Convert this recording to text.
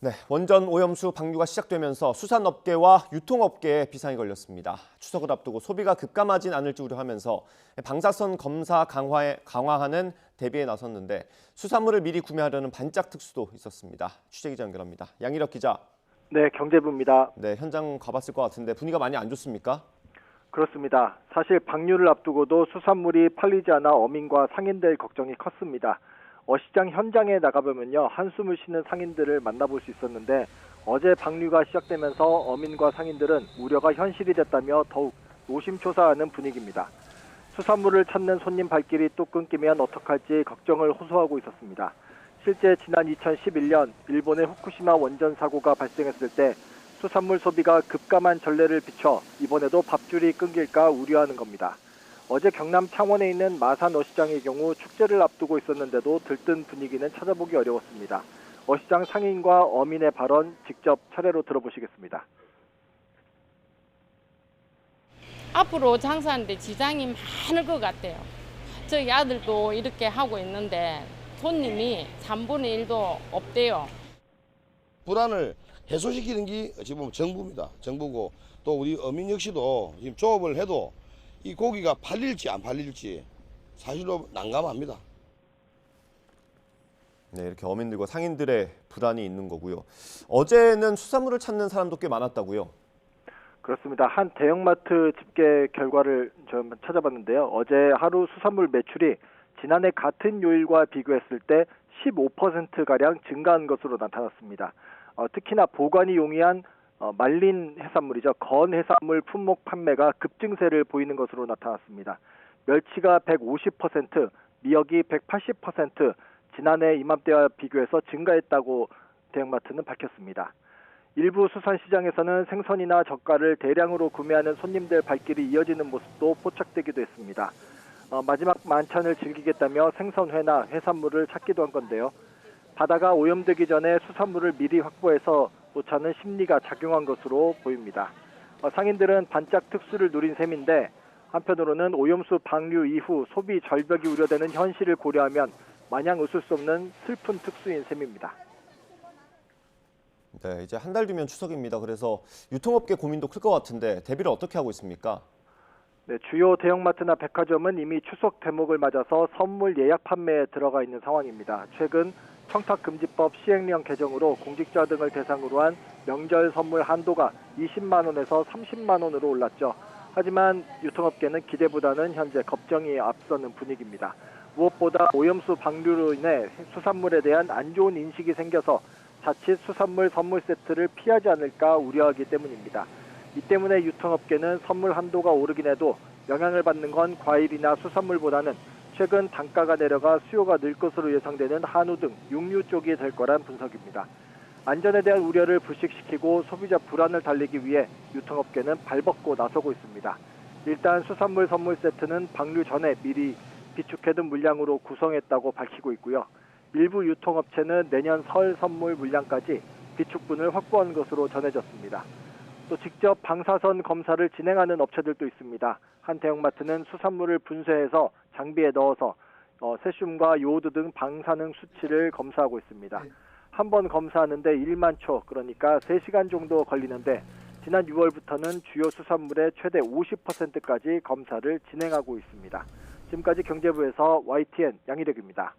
네, 원전 오염수 방류가 시작되면서 수산업계와 유통업계에 비상이 걸렸습니다. 추석을 앞두고 소비가 급감하진 않을지 우려하면서 방사선 검사 강화하는 대비에 나섰는데 수산물을 미리 구매하려는 반짝 특수도 있었습니다. 취재기자 연결합니다. 양일혁 기자. 네, 경제부입니다. 네, 현장 가봤을 것 같은데 분위기가 많이 안 좋습니까? 그렇습니다. 사실 방류를 앞두고도 수산물이 팔리지 않아 어민과 상인들 걱정이 컸습니다. 어시장 현장에 나가보면요, 한숨을 쉬는 상인들을 만나볼 수 있었는데 어제 방류가 시작되면서 어민과 상인들은 우려가 현실이 됐다며 더욱 노심초사하는 분위기입니다. 수산물을 찾는 손님 발길이 또 끊기면 어떡할지 걱정을 호소하고 있었습니다. 실제 지난 2011년 일본의 후쿠시마 원전 사고가 발생했을 때 수산물 소비가 급감한 전례를 비춰 이번에도 밥줄이 끊길까 우려하는 겁니다. 어제 경남 창원에 있는 마산 어시장의 경우 축제를 앞두고 있었는데도 들뜬 분위기는 찾아보기 어려웠습니다. 어시장 상인과 어민의 발언 직접 차례로 들어보시겠습니다. 앞으로 장사하는데 지장이 많을 것 같아요. 저희 아들도 이렇게 하고 있는데 손님이 3분의 1도 없대요. 불안을 해소시키는 게 어찌 보면 정부입니다. 정부고 또 우리 어민 역시도 지금 조업을 해도 이 고기가 팔릴지 안 팔릴지 사실로 난감합니다. 네, 이렇게 어민들과 상인들의 불안이 있는 거고요. 어제는 수산물을 찾는 사람도 꽤 많았다고요? 그렇습니다. 한 대형마트 집계 결과를 좀 찾아봤는데요. 어제 하루 수산물 매출이 지난해 같은 요일과 비교했을 때 15%가량 증가한 것으로 나타났습니다. 특히나 보관이 용이한 말린 해산물이죠. 건 해산물 품목 판매가 급증세를 보이는 것으로 나타났습니다. 멸치가 150%, 미역이 180% 지난해 이맘때와 비교해서 증가했다고 대형마트는 밝혔습니다. 일부 수산시장에서는 생선이나 젓갈을 대량으로 구매하는 손님들 발길이 이어지는 모습도 포착되기도 했습니다. 마지막 만찬을 즐기겠다며 생선회나 해산물을 찾기도 한 건데요. 바다가 오염되기 전에 수산물을 미리 확보해서 놓자는 심리가 작용한 것으로 보입니다. 상인들은 반짝 특수를 누린 셈인데 한편으로는 오염수 방류 이후 소비 절벽이 우려되는 현실을 고려하면 마냥 웃을 수 없는 슬픈 특수인 셈입니다. 네, 이제 한 달 뒤면 추석입니다. 그래서 유통업계 고민도 클 것 같은데 대비를 어떻게 하고 있습니까? 네, 주요 대형마트나 백화점은 이미 추석 대목을 맞아서 선물 예약 판매에 들어가 있는 상황입니다. 최근 청탁금지법 시행령 개정으로 공직자 등을 대상으로 한 명절 선물 한도가 20만 원에서 30만 원으로 올랐죠. 하지만 유통업계는 기대보다는 현재 걱정이 앞서는 분위기입니다. 무엇보다 오염수 방류로 인해 수산물에 대한 안 좋은 인식이 생겨서 자칫 수산물 선물 세트를 피하지 않을까 우려하기 때문입니다. 이 때문에 유통업계는 선물 한도가 오르긴 해도 영향을 받는 건 과일이나 수산물보다는 최근 단가가 내려가 수요가 늘 것으로 예상되는 한우 등 육류 쪽이 될 거란 분석입니다. 안전에 대한 우려를 불식시키고 소비자 불안을 달래기 위해 유통업계는 발벗고 나서고 있습니다. 일단 수산물 선물 세트는 방류 전에 미리 비축해둔 물량으로 구성했다고 밝히고 있고요. 일부 유통업체는 내년 설 선물 물량까지 비축분을 확보한 것으로 전해졌습니다. 또 직접 방사선 검사를 진행하는 업체들도 있습니다. 한 대형마트는 수산물을 분쇄해서 장비에 넣어서 세슘과 요오드 등 방사능 수치를 검사하고 있습니다. 한 번 검사하는데 1만 초, 그러니까 3시간 정도 걸리는데 지난 6월부터는 주요 수산물의 최대 50%까지 검사를 진행하고 있습니다. 지금까지 경제부에서 YTN 양희력입니다.